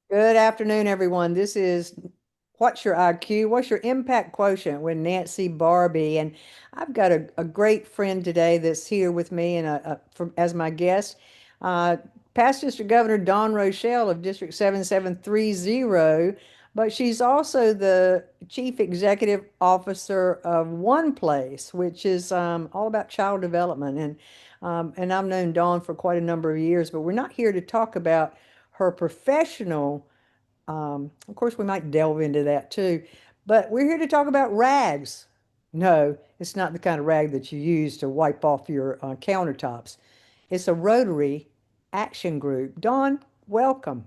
Good afternoon, everyone. This is What's Your IQ? What's Your Impact Quotient with Nancy Barbie? And I've got a great friend today that's here with me and as my guest, uh, past District Governor Dawn Rochelle of District 7730, but she's also the Chief Executive Officer of One Place, which is all about child development. And I've known Dawn for quite a number of years, but we're not here to talk about her professional. Of course, we might delve into that too, but we're here to talk about rags. No, it's not the kind of rag that you use to wipe off your countertops. It's a Rotary Action Group. Dawn, welcome.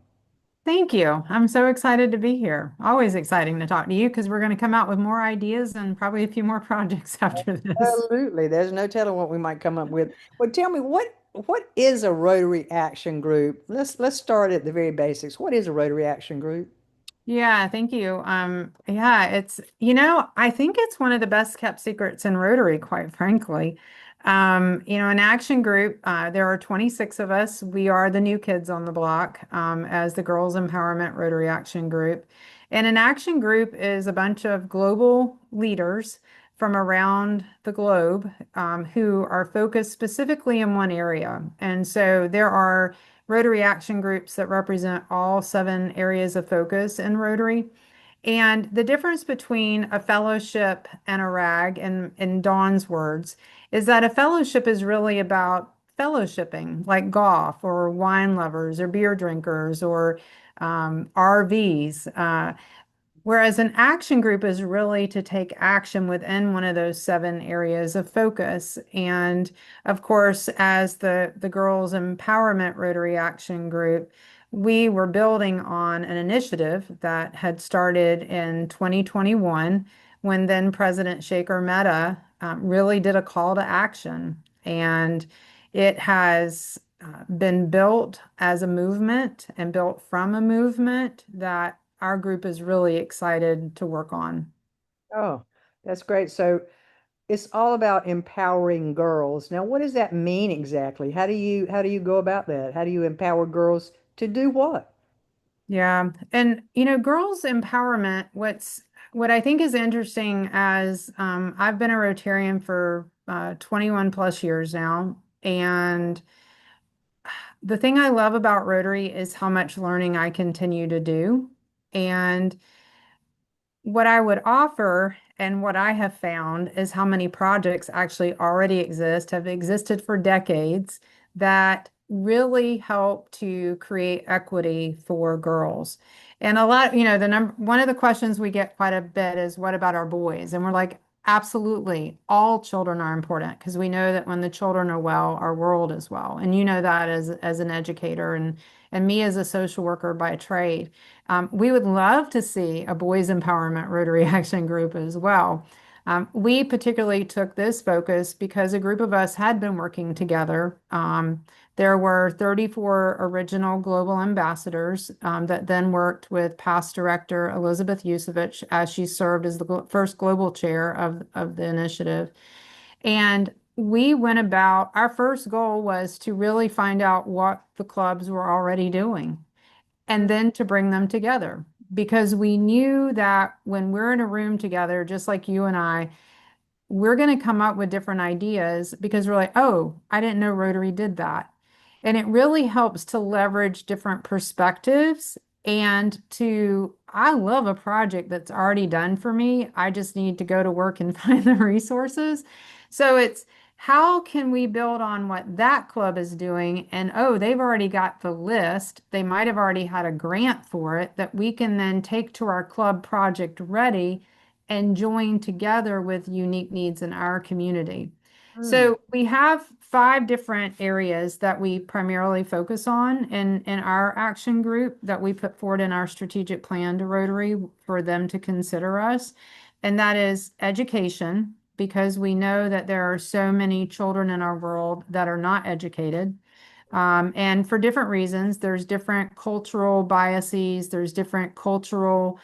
Thank you. I'm so excited to be here. Always exciting to talk to you because we're going to come out with more ideas and probably a few more projects after this. Absolutely. There's no telling what we might come up with. Well, tell me what is a Rotary Action Group? Let's start at the very basics. What is a Rotary Action Group? Yeah, thank you. Yeah, I think it's one of the best kept secrets in Rotary, quite frankly. An action group, there are 26 of us. We are the new kids on the block, as the Girls Empowerment Rotary Action Group. And an action group is a bunch of global leaders from around the globe, who are focused specifically in one area. And so there are Rotary action groups that represent all 7 areas of focus in Rotary. And the difference between a fellowship and a rag, in Dawn's words, is that a fellowship is really about fellowshipping, like golf or wine lovers or beer drinkers or RVs. Whereas an action group is really to take action within one of those 7 areas of focus. And of course, as the Girls Empowerment Rotary Action Group, we were building on an initiative that had started in 2021 when then President Shaker Mehta really did a call to action. And it has been built as a movement and built from a movement that our group is really excited to work on. Oh, that's great. So it's all about empowering girls. Now, what does that mean exactly? How do you go about that? How do you empower girls to do what? Yeah. And girls empowerment, what I think is interesting as I've been a Rotarian for 21 plus years now. And the thing I love about Rotary is how much learning I continue to do. And what I would offer and what I have found is how many projects actually already exist, have existed for decades, that really help to create equity for girls. And a lot, one of the questions we get quite a bit is, what about our boys? And we're like, absolutely, all children are important because we know that when the children are well, our world is well. And you know that as an educator and me as a social worker by trade. We would love to see a boys empowerment Rotary Action Group as well. We particularly took this focus because a group of us had been working together. There were 34 original global ambassadors that then worked with past director Elizabeth Yusevich as she served as the first global chair of the initiative. And we went about, our first goal was to really find out what the clubs were already doing and then to bring them together. Because we knew that when we're in a room together, just like you and I, we're going to come up with different ideas because we're like, oh, I didn't know Rotary did that. And it really helps to leverage different perspectives I love a project that's already done for me. I just need to go to work and find the resources. So it's how can we build on what that club is doing? And oh, they've already got the list. They might have already had a grant for it that we can then take to our club project ready and join together with unique needs in our community. Hmm. So we have 5 different areas that we primarily focus on in our action group that we put forward in our strategic plan to Rotary for them to consider us. And that is education, because we know that there are so many children in our world that are not educated. And for different reasons, there's different cultural biases, um, there's different cultural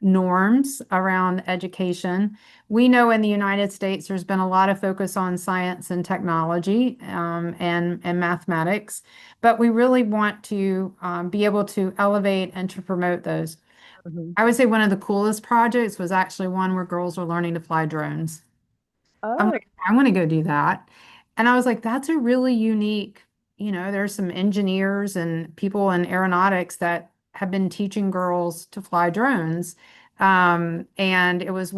norms around education. We know in the United States there's been a lot of focus on science and technology and mathematics, but we really want to be able to elevate and to promote those. Mhm. I would say one of the coolest projects was actually one where girls are learning to fly drones. I'm Oh, like, I want to go do that. And I was like, that's a really unique, there's some engineers and people in aeronautics that have been teaching girls to fly drones. And it was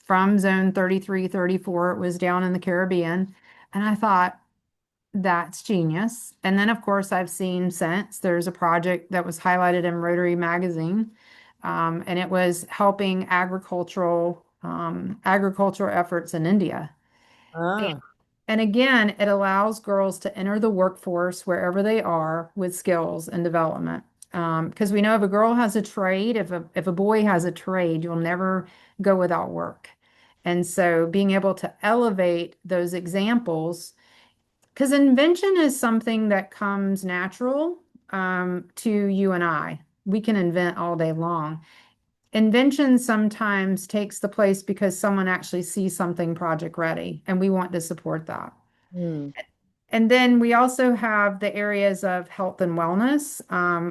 from Zone 33, 34. It was down in the Caribbean. And I thought, that's genius. And then, of course, I've seen since there's a project that was highlighted in Rotary magazine, and it was helping agricultural efforts in India. And, ah, and again, it allows girls to enter the workforce wherever they are with skills and development. Because we know if a girl has a trade, if a boy has a trade, you'll never go without work. And so being able to elevate those examples, because invention is something that comes natural to you and I. We can invent all day long. Invention sometimes takes the place because someone actually sees something project ready, and we want to support that. hmm. And then we also have the areas of health and wellness,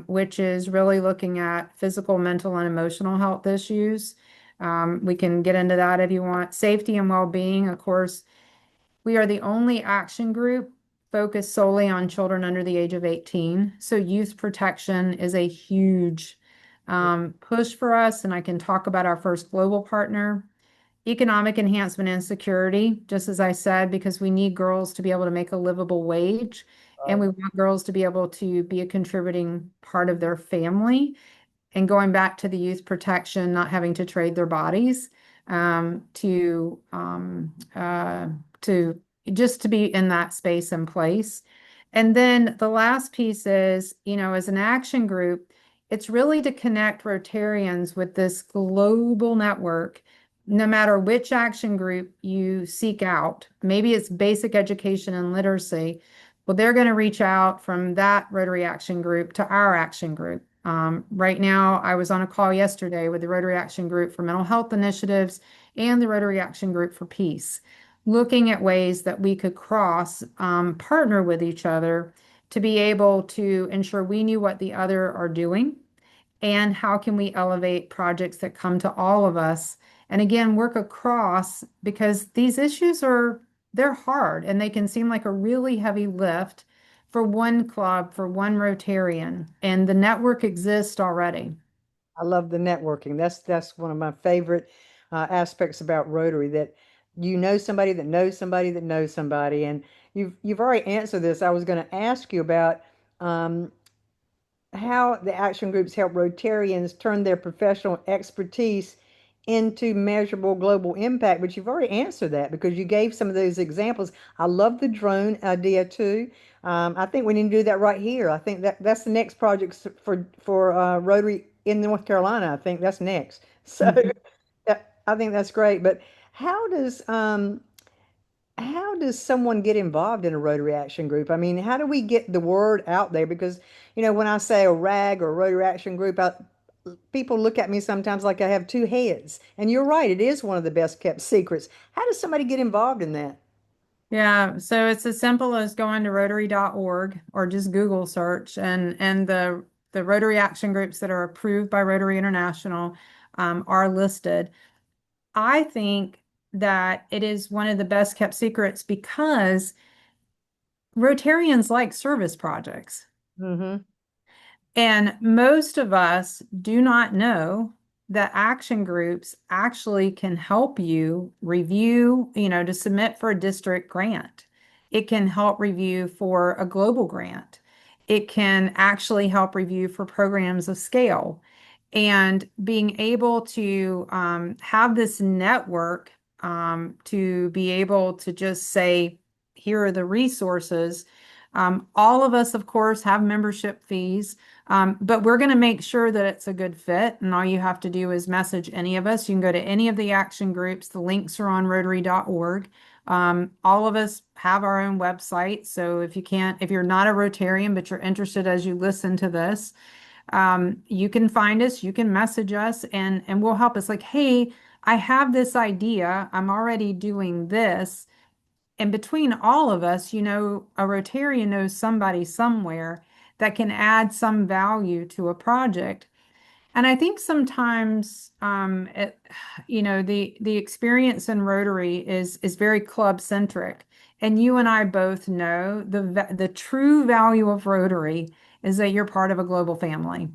which is really looking at physical, mental, and emotional health issues. We can get into that if you want. Safety and well-being, of course, we are the only action group focused solely on children under the age of 18. So youth protection is a huge push for us. And I can talk about our first global partner. Economic enhancement and security, just as I said, because we need girls to be able to make a livable wage. And Right. we want girls to be able to be a contributing part of their family. And going back to the youth protection, not having to trade their bodies um, to um, uh, to just to be in that space and place. And then the last piece is, as an action group, it's really to connect Rotarians with this global network. No matter which action group you seek out, maybe it's basic education and literacy. Well, they're going to reach out from that Rotary Action Group to our action group. Right now, I was on a call yesterday with the Rotary Action Group for Mental Health Initiatives and the Rotary Action Group for Peace, looking at ways that we could cross partner with each other to be able to ensure we knew what the other are doing and how can we elevate projects that come to all of us. And again, work across because these issues they're hard and they can seem like a really heavy lift for one club, for one Rotarian, and the network exists already. I love the networking. That's one of my favorite aspects about Rotary, that you know somebody that knows somebody that knows somebody. And you've already answered this. I was going to ask you about um, how the action groups help Rotarians turn their professional expertise into measurable global impact, but you've already answered that because you gave some of those examples. I love the drone idea too. I think we need to do that right here. I think that's the next project for Rotary in North Carolina. I think that's next. So Mhm. I think that's great. But how does how does someone get involved in a Rotary Action Group? I mean, how do we get the word out there? Because, when I say a RAG or a Rotary Action Group, people look at me sometimes like I have two heads. And you're right, it is one of the best kept secrets. How does somebody get involved in that? Yeah, so it's as simple as going to rotary.org or just Google search and the Rotary action groups that are approved by Rotary International are listed. I think that it is one of the best kept secrets because Rotarians like service projects. Mm-hmm. And most of us do not know that action groups actually can help you review, to submit for a district grant. It can help review for a global grant. It can actually help review for programs of scale. And being able to have this network to be able to just say, here are the resources. All of us, of course, have membership fees, but we're going to make sure that it's a good fit. And all you have to do is message any of us. You can go to any of the action groups. The links are on rotary.org. All of us have our own website. So if you're not a Rotarian, but you're interested as you listen to this, You can find us, you can message us, and we'll help us. Like, hey, I have this idea. I'm already doing this. And between all of us, a Rotarian knows somebody somewhere that can add some value to a project. And I think sometimes the experience in Rotary is very club centric. And you and I both know the true value of Rotary is that you're part of a global family.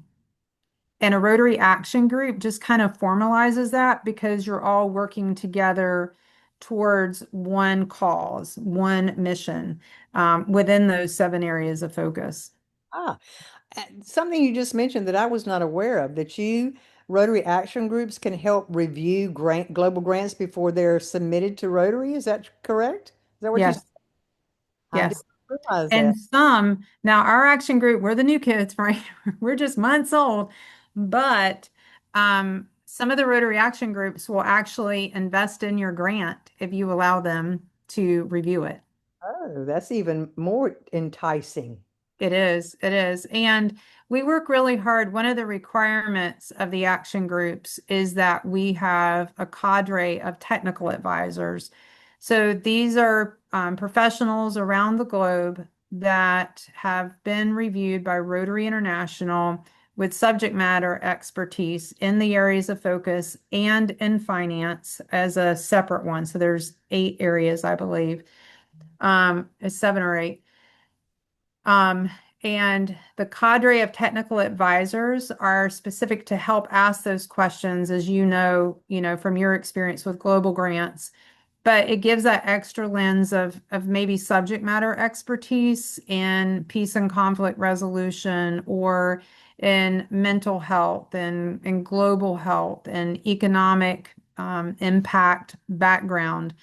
And a Rotary Action Group just kind of formalizes that because you're all working together towards one cause, one mission, within those 7 areas of focus. Ah, something you just mentioned that I was not aware of, that you Rotary Action Groups can help review global grants before they're submitted to Rotary. Is that correct? Is that what you said? Yes, I didn't yes. realize that. And now our action group, we're the new kids, right? We're just months old, but some of the Rotary Action Groups will actually invest in your grant if you allow them to review it. Oh, that's even more enticing. It is, it is. And we work really hard. One of the requirements of the action groups is that we have a cadre of technical advisors. So these are professionals around the globe that have been reviewed by Rotary International with subject matter expertise in the areas of focus and in finance as a separate one. So there's 8 areas, I believe, 7 or 8. Um, and the cadre of technical advisors are specific to help ask those questions, as from your experience with global grants. But it gives that extra lens of maybe subject matter expertise in peace and conflict resolution or in mental health and in global health and economic impact background.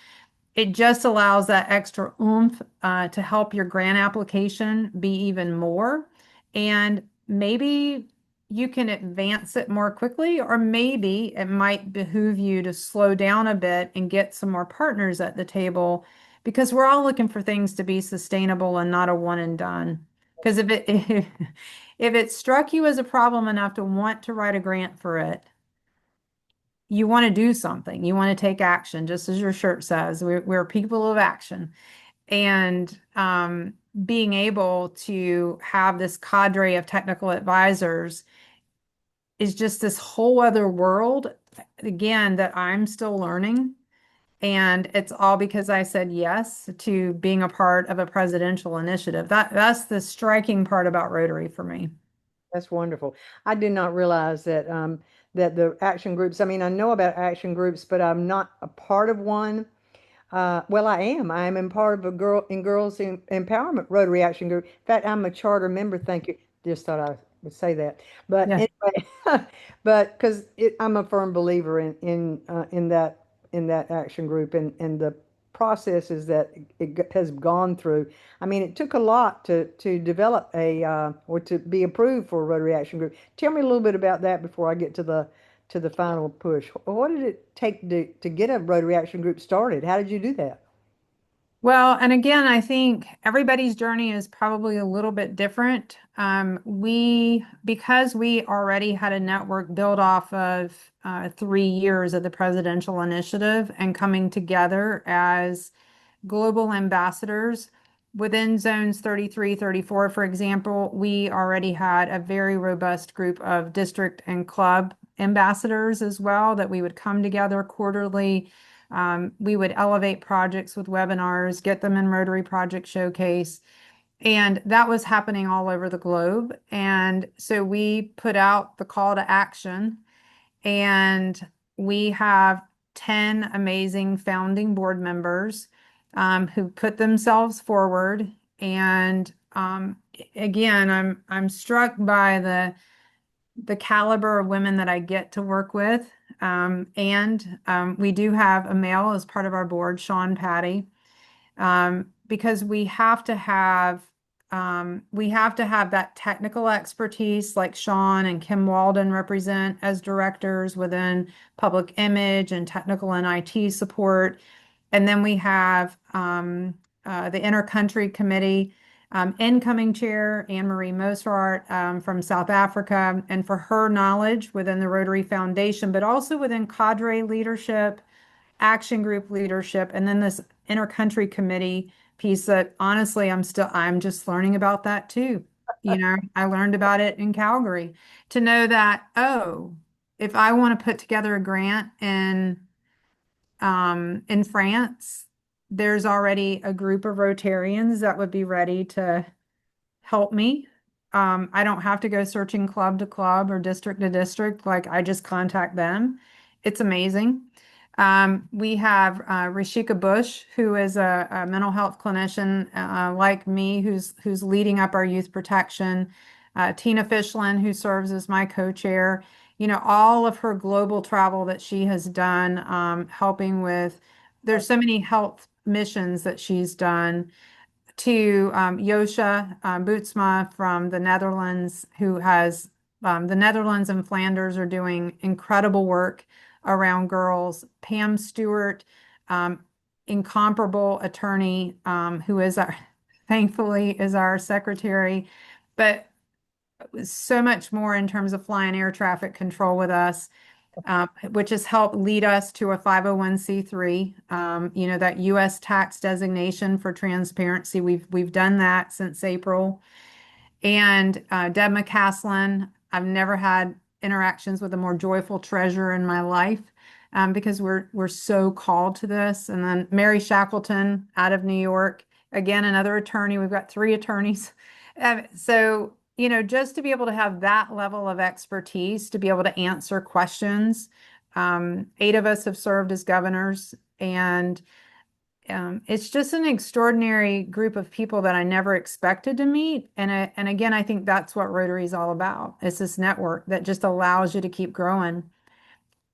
It just allows that extra oomph to help your grant application be even more. And maybe you can advance it more quickly, or maybe it might behoove you to slow down a bit and get some more partners at the table because we're all looking for things to be sustainable and not a one and done. Because if it struck you as a problem enough to want to write a grant for it, you want to do something. You want to take action, just as your shirt says. We're people of action. And being able to have this cadre of technical advisors is just this whole other world, again, that I'm still learning. And it's all because I said yes to being a part of a presidential initiative. That's the striking part about Rotary for me. That's wonderful. I did not realize that that the action groups, I mean, I know about action groups, but I'm not a part of one. Well, I am. I am in part of a Girls Empowerment Rotary Action Group. In fact, I'm a charter member. Thank you. Just thought I would say that. But Yeah. anyway, but because I'm a firm believer in that action group and the processes that has gone through. I mean, it took a lot to develop or to be approved for a Rotary Action Group. Tell me a little bit about that before I get to the final push. What did it take to get a Rotary Action Group started? How did you do that? Well, and again, I think everybody's journey is probably a little bit different. Because we already had a network built off of 3 years of the presidential initiative and coming together as global ambassadors within zones 33, 34, for example, we already had a very robust group of district and club ambassadors as well that we would come together quarterly. We would elevate projects with webinars, get them in Rotary Project Showcase. And that was happening all over the globe. And so we put out the call to action, and we have 10 amazing founding board members who put themselves forward. And again, I'm struck by the caliber of women that I get to work with. And we do have a male as part of our board, Sean Patty, because we have to have that technical expertise like Sean and Kim Walden represent as directors within public image and technical and IT support. And then we have the intercountry committee incoming chair, Anne Marie Mosart, from South Africa, and for her knowledge within the Rotary Foundation, but also within cadre leadership, action group leadership, and then this intercountry committee piece that honestly I'm just learning about that too. I learned about it in Calgary to know that, oh, if I want to put together a grant in France, there's already a group of Rotarians that would be ready to help me. I don't have to go searching club to club or district to district. Like I just contact them. It's amazing. We have Rishika Bush, who is a mental health clinician like me, who's leading up our youth protection. Tina Fishlin, who serves as my co-chair. All of her global travel that she has done, helping with. There's so many health missions that she's done to Josje Boetsma from the Netherlands, who has the Netherlands and Flanders are doing incredible work around girls. Pam Stewart, um, incomparable attorney, who is thankfully is our secretary, but so much more in terms of flying air traffic control with us, which has helped lead us to a 501(c)(3. That U.S. tax designation for transparency. We've done that since April. And Deb McCaslin, I've never had interactions with a more joyful treasure in my life, because we're so called to this. And then Mary Shackleton out of New York, again, another attorney. We've got three attorneys. So, just to be able to have that level of expertise, to be able to answer questions. Eight of us have served as governors, and it's just an extraordinary group of people that I never expected to meet. And again, I think that's what Rotary is all about. It's this network that just allows you to keep growing.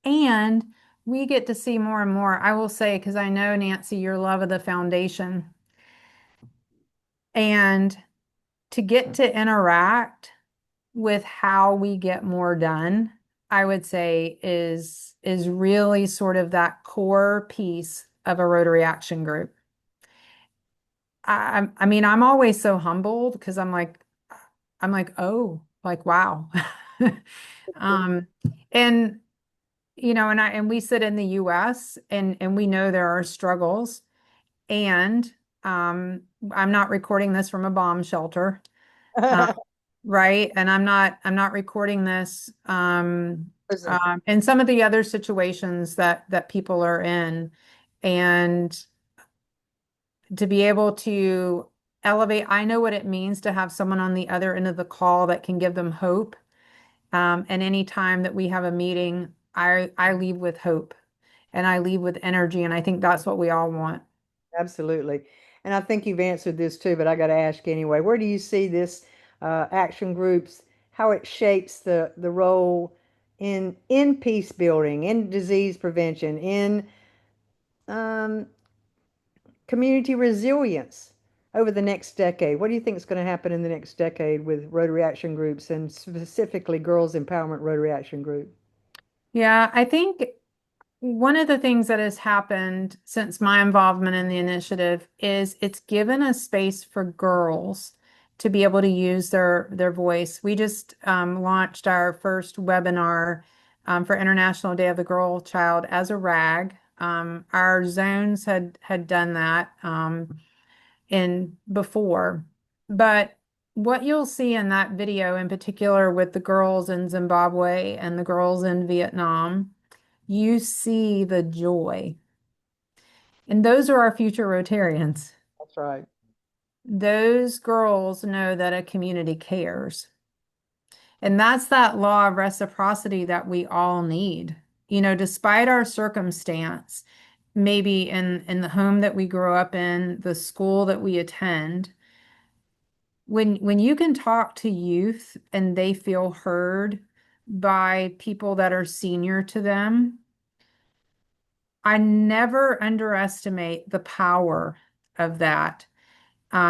And we get to see more and more. I will say, because I know, Nancy, your love of the foundation, and to get to interact with how we get more done, I would say is really sort of that core piece of a Rotary Action Group. I mean, I'm always so humbled because I'm like, oh, like wow. Um, and and we sit in the US, and we know there are struggles, and um I'm not recording this from a bomb shelter. Uh, right. And I'm not recording this Prison. in some of the other situations that people are in. And to be able to elevate, I know what it means to have someone on the other end of the call that can give them hope. And any time that we have a meeting, I leave with hope and I leave with energy. And I think that's what we all want. Absolutely. And I think you've answered this too, but I got to ask anyway. Where do you see this action groups, how it shapes the role in peace building, in disease prevention, in um, community resilience over the next decade? What do you think is going to happen in the next decade with Rotary Action Groups and specifically Girls Empowerment Rotary Action Group? Yeah, I think one of the things that has happened since my involvement in the initiative is it's given a space for girls to be able to use their voice. We just launched our first webinar for International Day of the Girl Child as a RAG. Our zones had done that in before, but what you'll see in that video, in particular with the girls in Zimbabwe and the girls in Vietnam, you see the joy. And those are our future Rotarians. That's right. Those girls know that a community cares. And that's that law of reciprocity that we all need. Despite our circumstance, maybe in the home that we grow up in, the school that we attend, when you can talk to youth and they feel heard by people that are senior to them, I never underestimate the power of that,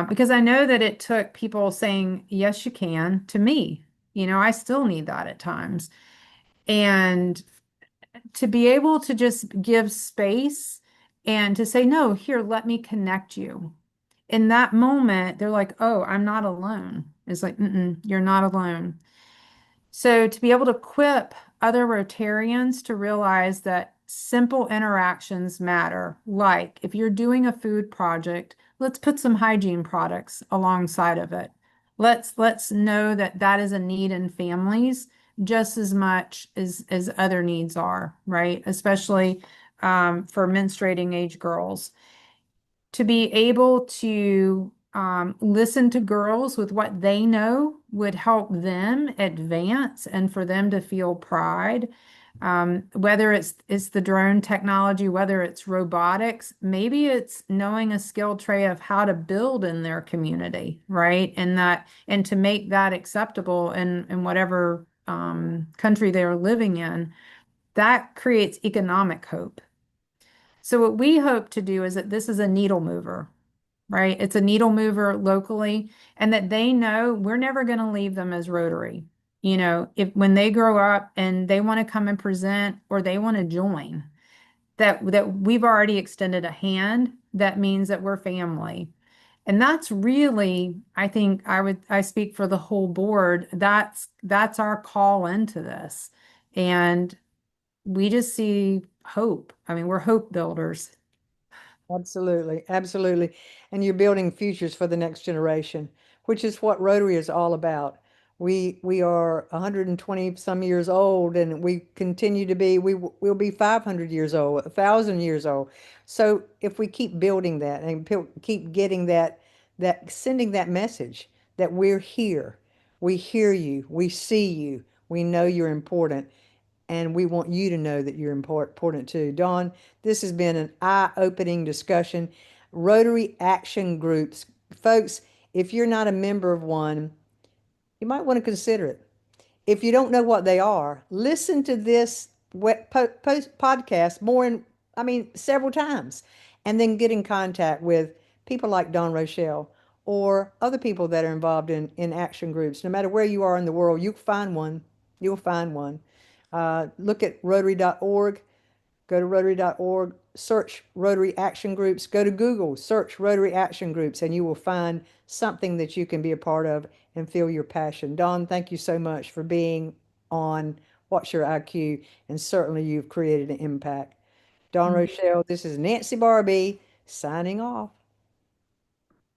because I know that it took people saying, yes, you can, to me. I still need that at times. And to be able to just give space and to say, no, here, let me connect you. in that moment, they're like, oh, I'm not alone. It's like, mm-mm, you're not alone. So to be able to equip other Rotarians to realize that simple interactions matter, like if you're doing a food project, let's put some hygiene products alongside of it. Let's know that that is a need in families just as much as other needs are, right? Especially for menstruating age girls to be able to listen to girls with what they know would help them advance and for them to feel pride. Whether it's the drone technology, whether it's robotics, maybe it's knowing a skill tray of how to build in their community, right? And to make that acceptable in whatever country they're living in, that creates economic hope. So what we hope to do is that this is a needle mover, right? It's a needle mover locally, and that they know we're never going to leave them as Rotary. You know, if when they grow up and they want to come and present or they want to join, that we've already extended a hand. That means that we're family. And that's really, I think I speak for the whole board. That's our call into this. And we just see hope. I mean, we're hope builders. Absolutely, absolutely. And you're building futures for the next generation, which is what Rotary is all about. We are 120 some years old, and we continue to be. We'll be 500 years old, 1,000 years old. So if we keep building that and keep getting that sending that message that we're here, we hear you, we see you, we know you're important, and we want you to know that you're important too. Dawn, this has been an eye-opening discussion. Rotary Action Groups. Folks, if you're not a member of one, you might want to consider it. If you don't know what they are, listen to this post podcast several times, and then get in contact with people like Dawn Rochelle or other people that are involved in action groups. No matter where you are in the world, you'll find one. You'll find one. Look at Rotary.org. Go to Rotary.org, search Rotary Action Groups. Go to Google, search Rotary Action Groups, and you will find something that you can be a part of and feel your passion. Dawn, thank you so much for being on What's Your IQ, and certainly you've created an impact. Dawn Rochelle, this is Nancy Barbie signing off.